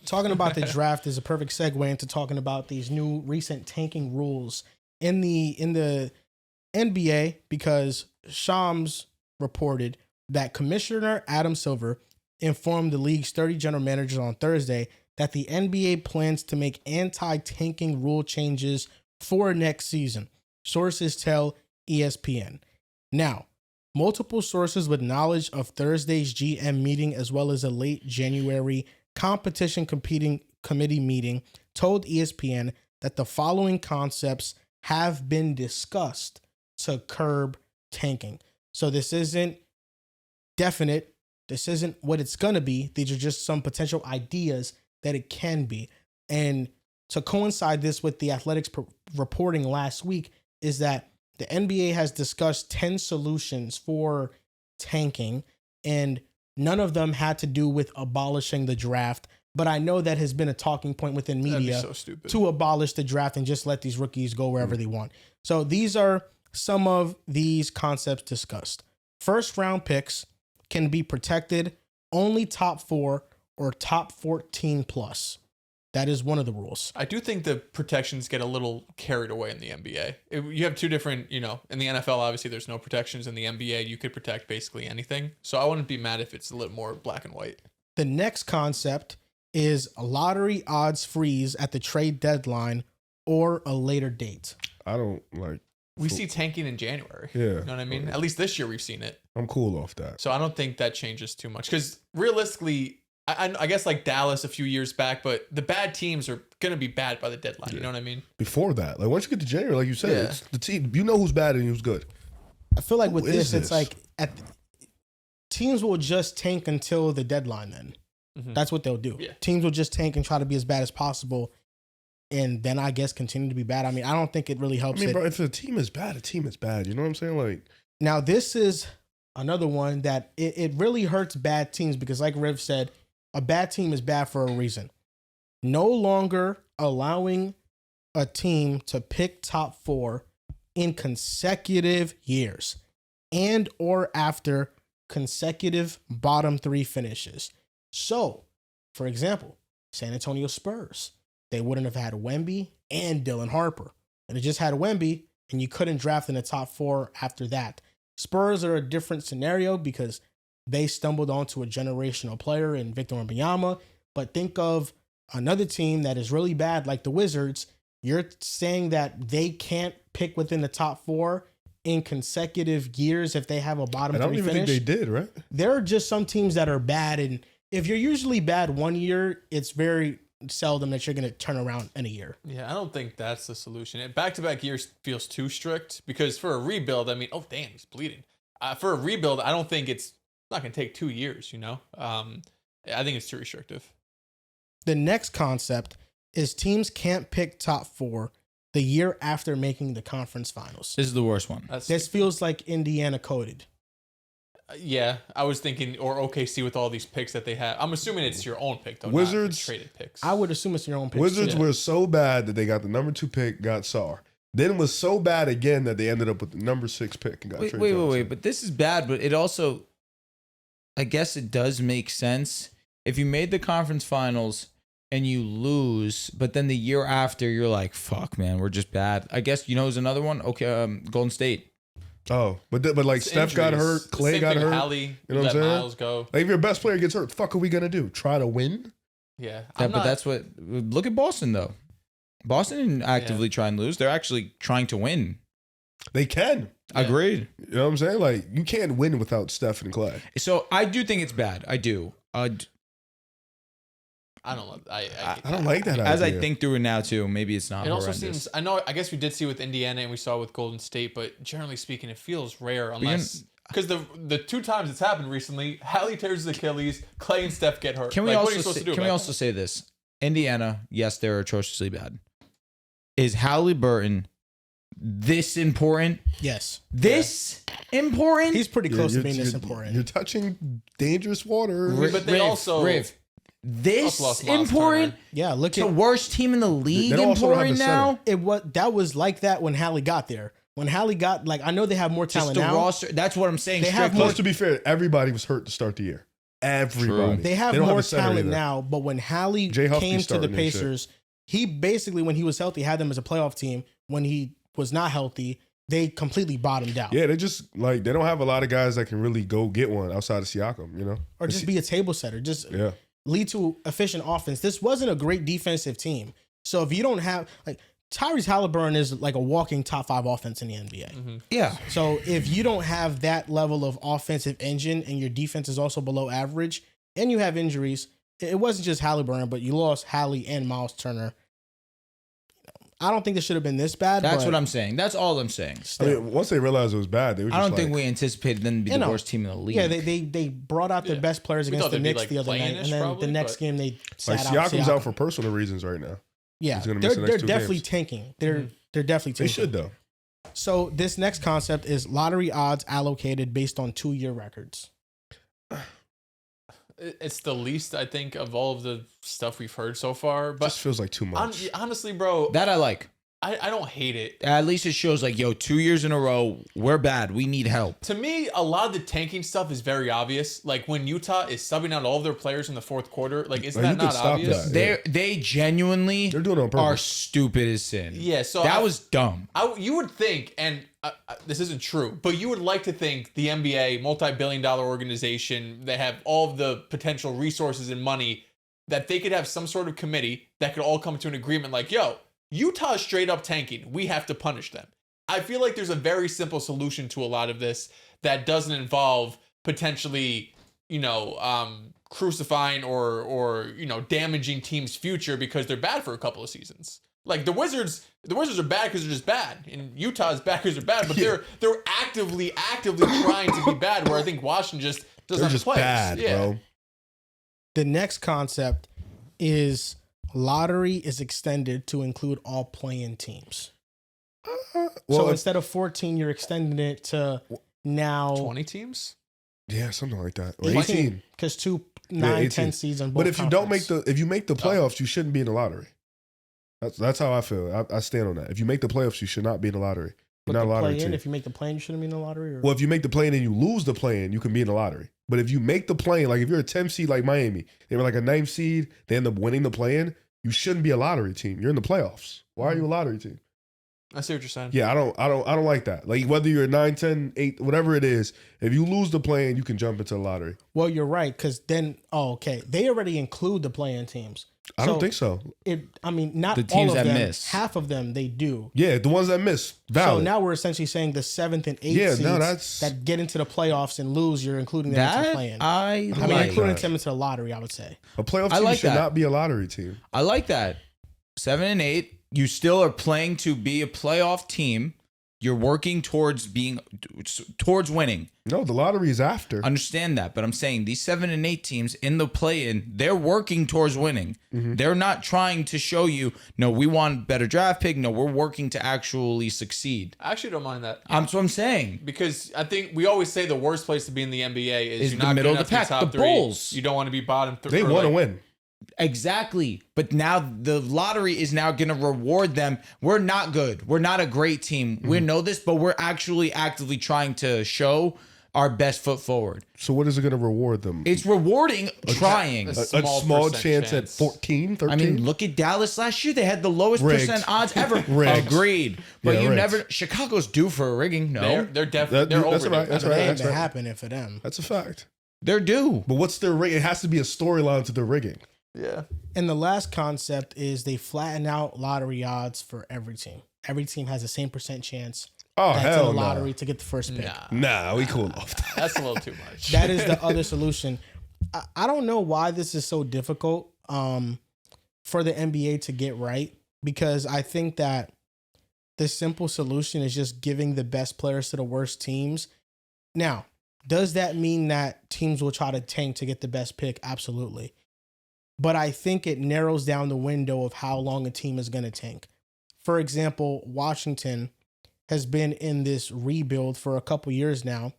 talking about the draft is a perfect segue into talking about these new recent tanking rules in the NBA, because Shams reported that Commissioner Adam Silver informed the league's 30 general managers on Thursday that the NBA plans to make anti-tanking rule changes for next season. Sources tell ESPN. Now, multiple sources with knowledge of Thursday's GM meeting as well as a late January competition committee meeting told ESPN that the following concepts have been discussed to curb tanking. So this isn't definite. This isn't what it's going to be. These are just some potential ideas that it can be. And to coincide this with the Athletics reporting last week is that the NBA has discussed 10 solutions for tanking, and none of them had to do with abolishing the draft. But I know that has been a talking point within media to abolish the draft and just let these rookies go wherever they want. So these are some of these concepts discussed. First round picks can be protected only top 4 or top 14 plus. That is one of the rules. I do think the protections get a little carried away in the NBA. You have two different, in the NFL, obviously there's no protections. In the NBA, you could protect basically anything. So I wouldn't be mad if it's a little more black and white. The next concept is a lottery odds freeze at the trade deadline or a later date. I don't like. We see tanking in January. Yeah. You know what I mean? At least this year we've seen it. I'm cool off that. So I don't think that changes too much. Because realistically, I guess like Dallas a few years back, but the bad teams are going to be bad by the deadline. Yeah. You know what I mean? Before that, like once you get to January, like you said, it's the team. You know who's bad and who's good. I feel like with this, it's like teams will just tank until the deadline then. Mm-hmm. That's what they'll do. Yeah. Teams will just tank and try to be as bad as possible, and then I guess continue to be bad. I mean, I don't think it really helps. Bro, if a team is bad, a team is bad. You know what I'm saying? Like, now this is another one that it really hurts bad teams because, like Riv said, a bad team is bad for a reason. No longer allowing a team to pick top 4 in consecutive years and or after consecutive bottom 3 finishes. So, for example, San Antonio Spurs, they wouldn't have had Wemby and Dylan Harper. And they just had Wemby, and you couldn't draft in the top 4 after that. Spurs are a different scenario because they stumbled onto a generational player in Victor Wembanyama. But think of another team that is really bad, like the Wizards. You're saying that they can't pick within the top 4 in consecutive years if they have a bottom 3 finish. I don't even think they did, right? There are just some teams that are bad, and if you're usually bad one year, it's very seldom that you're going to turn around in a year. Yeah, I don't think that's the solution. Back-to-back years feels too strict because for a rebuild, I mean, oh, damn, he's bleeding. For a rebuild, I don't think it's not going to take 2 years, I think it's too restrictive. The next concept is teams can't pick top 4 the year after making the conference finals. This is the worst one. This feels like Indiana coded. Yeah, I was thinking, or OKC with all these picks that they have. I'm assuming it's your own pick, though. Wizards not traded picks. I would assume it's your own pick. Wizards were so bad that they got the number 2 pick, got Sarr. Then it was so bad again that they ended up with the number 6 pick and got traded. Wait. But this is bad, but it also, I guess it does make sense. If you made the conference finals and you lose, but then the year after you're like, fuck, man, we're just bad. I guess, who's another one? Okay, Golden State. Oh, but like it's Steph got hurt, Clay got hurt. Hallie, you know what I'm saying? Miles go. Like if your best player gets hurt, the fuck are we gonna do? Try to win? Yeah, but that's what. Look at Boston though. Boston didn't actively try and lose. They're actually trying to win. They can. Yeah. Agreed. You know what I'm saying? Like you can't win without Steph and Clay. So I do think it's bad. I do. I don't love. I don't like that idea. As I think through it now too, maybe it's not. It also seems. I guess we did see with Indiana and we saw with Golden State, but generally speaking, it feels rare unless because the 2 times it's happened recently, Hallie tears his Achilles, Clay and Steph get hurt. Can we also say this? Indiana, yes, they're atrociously bad. Is Halliburton this important? Yes. This important? He's pretty close to being this important. You're touching dangerous water. But they also. This important? Yeah, look at the at worst team in the league important now. That was like that when Hallie got there. When Hallie got I know they have more talent now. Roster. That's what I'm saying. They have more. To be fair, everybody was hurt to start the year. everybody. They have don't more a center talent either. now, but when Hallie Jay Huff's came to the starting and shit. Pacers, he basically, when he was healthy, had them as a playoff team. When he was not healthy, they completely bottomed out. Yeah, they just like they don't have a lot of guys that can really go get one outside of Siakam, you know? Or just be a table setter. Just Yeah. lead to efficient offense. This wasn't a great defensive team. So if you don't have like Tyrese Halliburton is like a walking top 5 offense in the NBA. Mm-hmm. Yeah. So if you don't have that level of offensive engine and your defense is also below average and you have injuries, it wasn't just Halliburton, but you lost Hallie and Miles Turner. I don't think this should have been this bad. That's but what I'm saying. That's all I'm saying. I still. mean, once they realized it was bad, they were just I don't like, think we anticipated them to be You the know, worst team in the league. Yeah, they brought out their Yeah. best players We against thought the they'd be, Knicks like, the other night, playing-ish and then probably, the next but- game they like sat Siakam's out. out for personal reasons right now. Yeah, He's gonna they're miss the next two definitely games. tanking. They're definitely They tanking. should though. So this next concept is lottery odds allocated based on 2-year records. It's the least, I think, of all of the stuff we've heard so far. But Just feels like too much. honestly, bro, That I like. I don't hate it. At least it shows like, yo, 2 years in a row, we're bad. We need help. To me, a lot of the tanking stuff is very obvious. Like when Utah is subbing out all of their players in the fourth quarter, like isn't Like, that you not could stop obvious? that. They genuinely They're doing it on purpose. are stupid as sin. Yeah, so that was dumb. You would think, and this isn't true, but you would like to think the NBA, multi-billion-dollar organization, they have all of the potential resources and money, that they could have some sort of committee that could all come to an agreement like, yo, Utah is straight up tanking. We have to punish them. I feel like there's a very simple solution to a lot of this that doesn't involve potentially, crucifying or damaging teams' future because they're bad for a couple of seasons. Like the Wizards are bad because they're just bad, and Utah is bad because they're bad. But they're actively trying to be bad. Where I think Washington just doesn't They're have just the players. bad, Yeah. bro. The next concept is lottery is extended to include all play-in teams. Well, So instead of 14, you're extending it to now 20 teams. yeah, something like that. Or 18. because 2, 9, 18. 10 seeds on both. But if you don't make conference. if you make the playoffs, you shouldn't be in the lottery. That's how I feel. I stand on that. If you make the playoffs, you should not be in the lottery. You're But not a the lottery play-in, team. if you make the play-in, you shouldn't be in the lottery. Or? Well, if you make the play-in and you lose the play-in, you can be in the lottery. But if you make the play-in, like if you're a 10 seed like Miami, they were like a 9th seed, they end up winning the play-in, you shouldn't be a lottery team. You're in the playoffs. Why are you a lottery team? I see what you're saying. Yeah, I don't like that. Like whether you're 9, 10, 8, whatever it is, if you lose the play-in, you can jump into the lottery. Well, you're right, because then, they already include the play-in teams. I don't think so. Not The teams all of that them. miss. Half of them they do. Yeah, the ones that miss, valid. So now we're essentially saying the 7th and 8th Yeah, seeds no, that's- that get into the playoffs and lose, you're including them into That play-in. I like like. including that. them into the lottery, I would say. A playoff I team like should that. not be a lottery team. I like that. 7 and 8. You still are playing to be a playoff team. You're working towards winning. No, the lottery is after. Understand that, but I'm saying these 7 and 8 teams in the play-in, they're working towards winning. They're not trying to show you, no, we want better draft pick. No, we're working to actually succeed. I actually don't mind that. That's what I'm saying. Because I think we always say the worst place to be in the NBA is Is you're the not middle good of the enough to be pack. top The three. Bulls. You don't want to be bottom three. They want to win. Exactly. But now the lottery is now going to reward them. We're not good. We're not a great team. We know this, but we're actually actively trying to show our best foot forward. So what is it going to reward them? It's rewarding trying. a A small small percent chance at chance. 14, 13? I mean, look at Dallas last year. They had the lowest Rigged. percent odds ever. Rigged. Agreed. But Yeah, you rigged. never. Chicago's due for a rigging. No, They're definitely they're that's over right, it. that's It right. ain't That's been right. happening for them. That's a fact. they're due. But what's their rig? It has to be a storyline to the rigging. Yeah. And the last concept is they flatten out lottery odds for every team. Every team has the same percent chance Oh, that's in hell the no. lottery to get the first pick. Nah, we cool off that. That's a little too much. That is the other solution. I don't know why this is so difficult for the NBA to get right, because I think that the simple solution is just giving the best players to the worst teams. Now, does that mean that teams will try to tank to get the best pick? Absolutely. But I think it narrows down the window of how long a team is going to tank. For example, Washington has been in this rebuild for a couple years now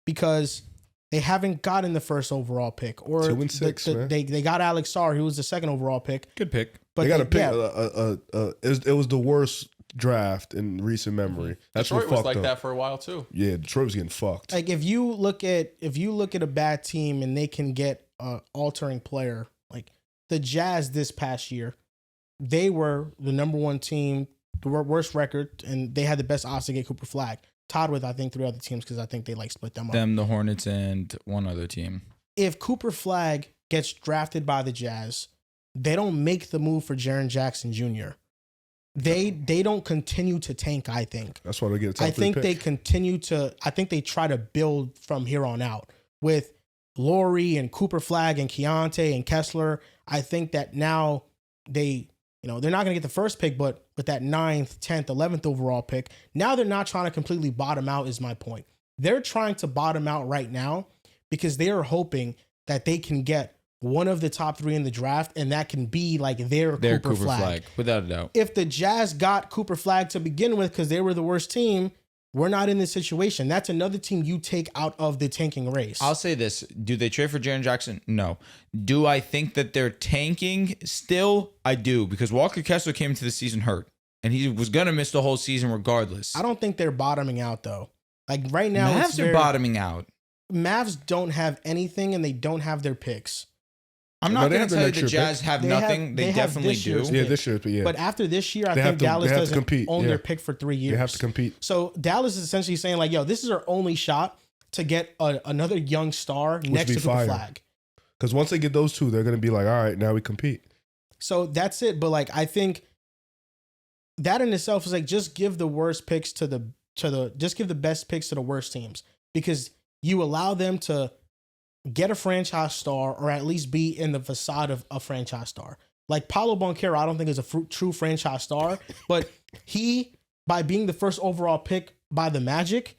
because they haven't gotten the first overall pick. Or 2 and 6, man. they got Alex Sarr, who was the second overall pick. Good pick. But They got to pick. yeah, It was the worst draft in recent memory. That's Detroit what was fucked like up. that for a while too. Yeah, Detroit was getting fucked. Like if you look at a bad team and they can get an altering player, like the Jazz this past year, they were the number one team, the worst record, and they had the best odds to get Cooper Flag. Tied with I think 3 other teams because I think they like split them up. Them, the Hornets, and one other team. If Cooper Flag gets drafted by the Jazz, they don't make the move for Jaren Jackson Jr. They don't continue to tank, I think. That's why they get a top I 3 think pick. they continue to I think they try to build from here on out with Laurie and Cooper Flag and Keontae and Kessler. I think that now they're not going to get the first pick, but with that 9th, 10th, 11th overall pick, now they're not trying to completely bottom out is my point. They're trying to bottom out right now because they are hoping that they can get one of the top 3 in the draft, and that can be like their Cooper Flag. Without a doubt. If the Jazz got Cooper Flag to begin with because they were the worst team, we're not in this situation. That's another team you take out of the tanking race. I'll say this. Do they trade for Jaren Jackson? No. Do I think that they're tanking still? I do, because Walker Kessler came into the season hurt, and he was going to miss the whole season regardless. I don't think they're bottoming out, though. Like right now, Mavs are bottoming out. Mavs don't have anything, and they don't have their picks. I'm No, not they going have to the tell you next the year Jazz pick. have They nothing. They have definitely this do. year's Yeah, pick. this year, but yeah. But after this year, I They think have to- Dallas they have to doesn't compete, own yeah. their pick for 3 years. They have to compete. So Dallas is essentially saying like, yo, this is our only shot to get another young star next be to Cooper fire. Flag. Because once they get those 2, they're going to be like, all right, now we compete. So that's it. But like, I think that in itself is like, just give the worst picks just give the best picks to the worst teams, because you allow them to get a franchise star or at least be in the facade of a franchise star. Like Paolo Banchero, I don't think is a true franchise star, but he, by being the first overall pick by the Magic,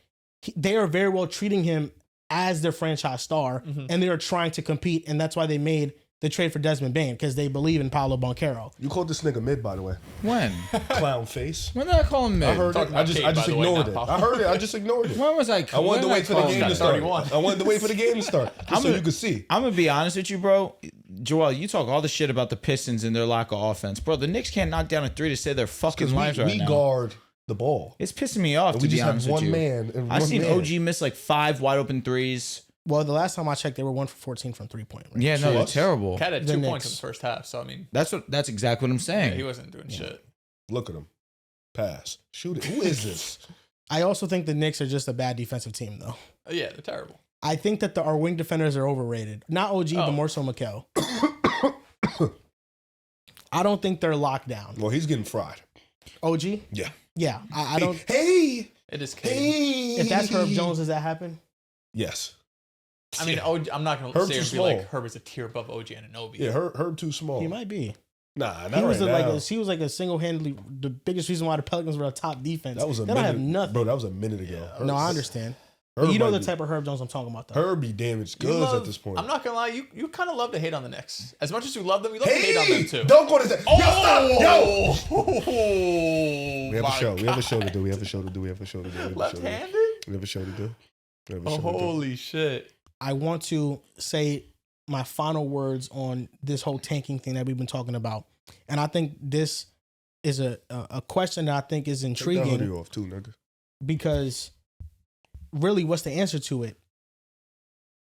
they are very well treating him as their franchise star, and they are trying to compete, and that's why they made the trade for Desmond Bane, because they believe in Paolo Banchero. You called this nigga mid, by the way. When? Clown face. When did I call him mid? I heard it. Talking I about just Kate, by the way, ignored not it. Pop. I heard it. I just ignored it. When was I? I wanted to wait for the game to start. 31. I wanted to wait for the game to start just so you could see. I'm gonna be honest with you, bro. Joel, you talk all the shit about the Pistons and their lack of offense, bro. The Knicks can't knock down a 3 to save their fucking Because lives right we now. guard the ball. It's pissing me off, And to we be just have honest one with you. man. And I've one seen man. OG miss like 5 wide open threes. Well, the last time I checked, they were 1 for 14 from 3-point range. Yeah, no, they're us? terrible. Cat had The 2 Knicks. points in the first half, so I mean, That's exactly what I'm yeah, saying. he wasn't doing shit. Look at him. Pass. Shoot it. Who is this? I also think the Knicks are just a bad defensive team, though. Yeah, they're terrible. I think that our wing defenders are overrated. Not OG, but Oh. more so Mikal. I don't think they're locked down. Well, he's getting fried. OG? Yeah. Yeah. I don't. Hey. It is Cade. Hey. If that's Herb Jones, does that happen? Yes. I mean, I'm not going to Herb's say too and be small. like Herb is a tier above OG Anunoby. Yeah, Herb too small. He might be. Nah, not He was right now. he was like a single-handedly the biggest reason why the Pelicans were a top defense. That was a they minute. don't have nothing. Bro, that was a minute ago. No, I understand. Herb But you know might the be- type of Herb Jones I'm talking about, though. Herb be damaged You goods love- at this point. I'm not going to lie, you kind of love to hate on the Knicks. As much as you love them, you love to hate on them too. Don't go to that. Yo, stop. Yo. Oh, We have a my show. We have a God. show to do. We have a show to do. We have a show to do. We have a show to do. Left-handed? We have a show to do. We have a Oh, show to do. holy shit. I want to say my final words on this whole tanking thing that we've been talking about. And I think this is a question that I think is Take that hoodie intriguing off too, nigga. because really, what's the answer to it?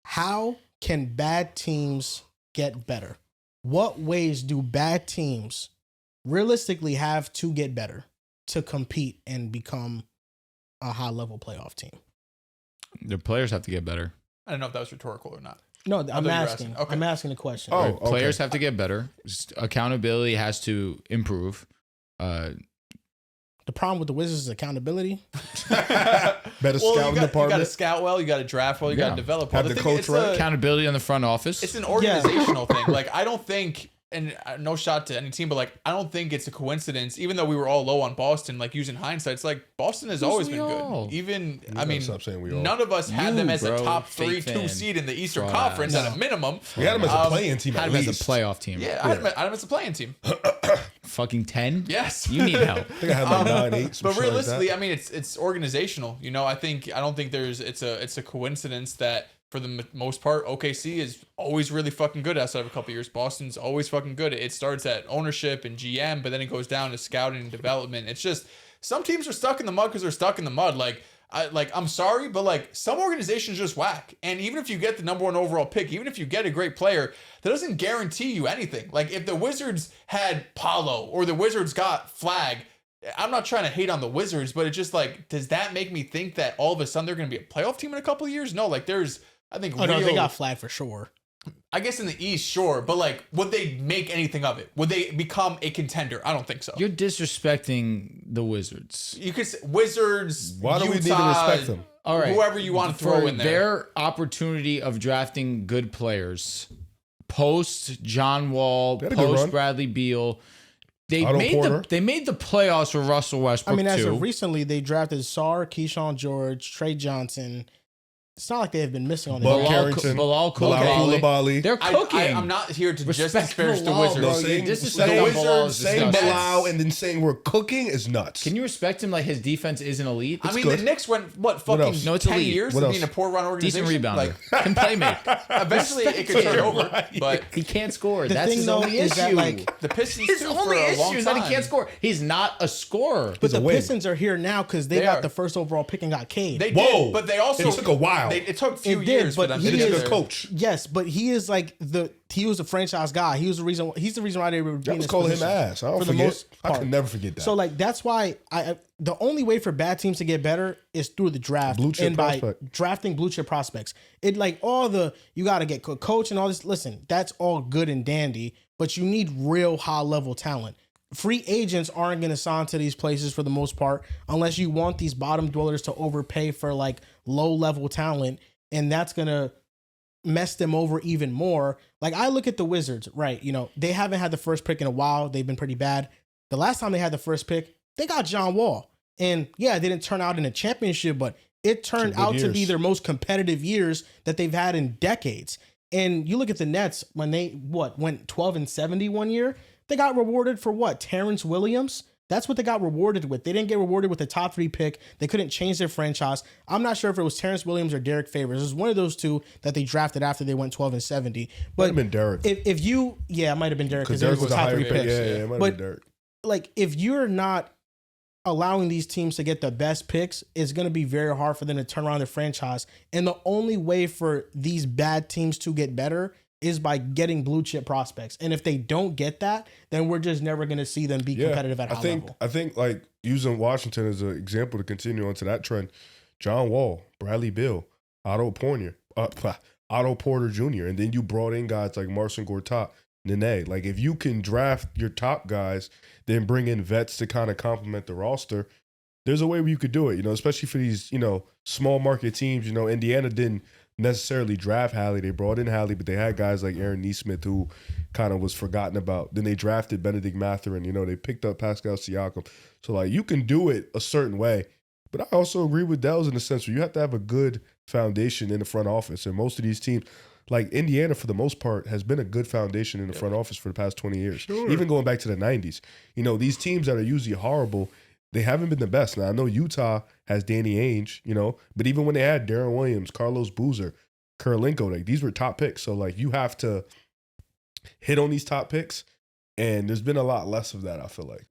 How can bad teams get better? What ways do bad teams realistically have to get better to compete and become a high-level playoff team? The players have to get better. I don't know if that was rhetorical or not. No, thought I'm you were asking. asking. Okay. I'm asking a question. Oh, Right? Players okay. have to get better. Accountability has to improve. The problem with the Wizards is accountability. Better Well, scouting you got to department. scout well, you got to draft well, you got Yeah. to develop well. Have the thing- coach it's right. Accountability on the front office. It's an organizational thing. Like, I don't think, and no shot to any team, but like, I don't think it's a coincidence, even though we were all low on Boston, like using hindsight, it's like Boston has always we been all? good. Even, You I gotta mean, stop saying we all. none of us had You, them as bro, a top fake 3-2 fan. seed in the Eastern Fraud Conference ass. at a minimum. We had him as a playing team had at him as least. a playoff team. Yeah, I had them as a playing team. Fucking 10? Yes. You need help. I think I had like 9-8. But realistically, I mean, it's organizational. You know, I don't think it's a coincidence that for the most part, OKC is always really fucking good outside of a couple years. Boston's always fucking good. It starts at ownership and GM, but then it goes down to scouting and development. It's just some teams are stuck in the mud because they're stuck in the mud. I'm sorry, but like some organizations just whack. And even if you get the number 1 overall pick, even if you get a great player, that doesn't guarantee you anything. Like if the Wizards had Paolo or the Wizards got Flag, I'm not trying to hate on the Wizards, but it's just like, does that make me think that all of a sudden they're going to be a playoff team in a couple of years? No, like there's, I think, no, they got Flag for sure. I guess in the East, sure, but like, would they make anything of it? Would they become a contender? I don't think so. You're disrespecting the Wizards. You could say Wizards. Why do we need to Utah, respect them? All right, whoever you want to throw for in there. their opportunity of drafting good players, post John Wall, They had a good post run. Bradley Beal. They Otto made Porter. the playoffs with Russell Westbrook. I mean, as too. of recently, they drafted Sarr, Keyshawn George, Trey Johnson. It's not like they have been missing on the Bud draft. Carrington, Bilal Bilal Koulibaly. They're cooking. I'm not here to just Respect disparage the Bilal, Wizards. bro. No, You saying, disrespect saying, Bilal is saying disgusting. Bilal and then saying we're cooking is nuts. Can you respect him like his defense isn't elite? I mean, good. the Knicks went, fucking else? No, it's 10 elite. years What of else? being a poor run organization? Decent rebounder. Like, Can play make. eventually it could turn over, but He can't score. The That's thing, his though, only is issue. that, like, the Pistons his too only for a long issue is that he time. can't score. He's not a scorer. But the a win. Pistons are here now because they They got are. the first overall pick and got Cade. They Whoa. did, but they also It took a while. It took a few It did, years, but for them he to He's get a is- good there. coach. Yes, but he is like he was a franchise guy. He's the reason why they were I being was this calling him position, ass. I don't for the forget. most I part. can never forget that. So like that's why the only way for bad teams to get better is through the draft Blue chip and by prospect. drafting blue chip prospects. It like you got to get a coach and all this. Listen, that's all good and dandy, but you need real high level talent. Free agents aren't going to sign to these places for the most part unless you want these bottom dwellers to overpay for like low level talent, and that's going to mess them over even more. Like I look at the Wizards, right? You know, they haven't had the first pick in a while. They've been pretty bad. The last time they had the first pick, they got John Wall. And yeah, they didn't turn out in a championship, but it turned Some good out to be years. their most competitive years that they've had in decades. And you look at the Nets when they went 12-70 one year, they got rewarded for what? Terrence Williams? That's what they got rewarded with. They didn't get rewarded with a top 3 pick. They couldn't change their franchise. I'm not sure if it was Terrence Williams or Derek Favors. It was one of those two that they drafted after they went 12-70. Might But have been Derek. if you, yeah, it might have been Derek Because because Derek was a top higher 3 pick. picks. Yeah, it might have But- been Derek. Like if you're not allowing these teams to get the best picks, it's going to be very hard for them to turn around their franchise. And the only way for these bad teams to get better is by getting blue chip prospects. And if they don't get that, then we're just never going to see them be competitive at high level. I think like using Washington as an example to continue onto that trend, John Wall, Bradley Beal, Otto Porter Jr., and then you brought in guys like Marcin Gortat, Nene. Like if you can draft your top guys, then bring in vets to kind of complement the roster, there's a way where you could do it, you know, especially for these, you know, small market teams. You know, Indiana didn't necessarily draft Hallie. They brought in Hallie, but they had guys like Aaron Nesmith who kind of was forgotten about. Then they drafted Benedict Mathurin. You know, they picked up Pascal Siakam. So, like, you can do it a certain way. But I also agree with Dells in the sense where you have to have a good foundation in the front office. And most of these teams, like Indiana for the most part, has been a good foundation in the front office for the past 20 years. Sure. Even going back to the 90s. You know, these teams that are usually horrible, they haven't been the best. Now, I know Utah has Danny Ainge, you know, but even when they had Darren Williams, Carlos Boozer, Kurylenko, like these were top picks. So, like, you have to hit on these top picks. And there's been a lot less of that, I feel like.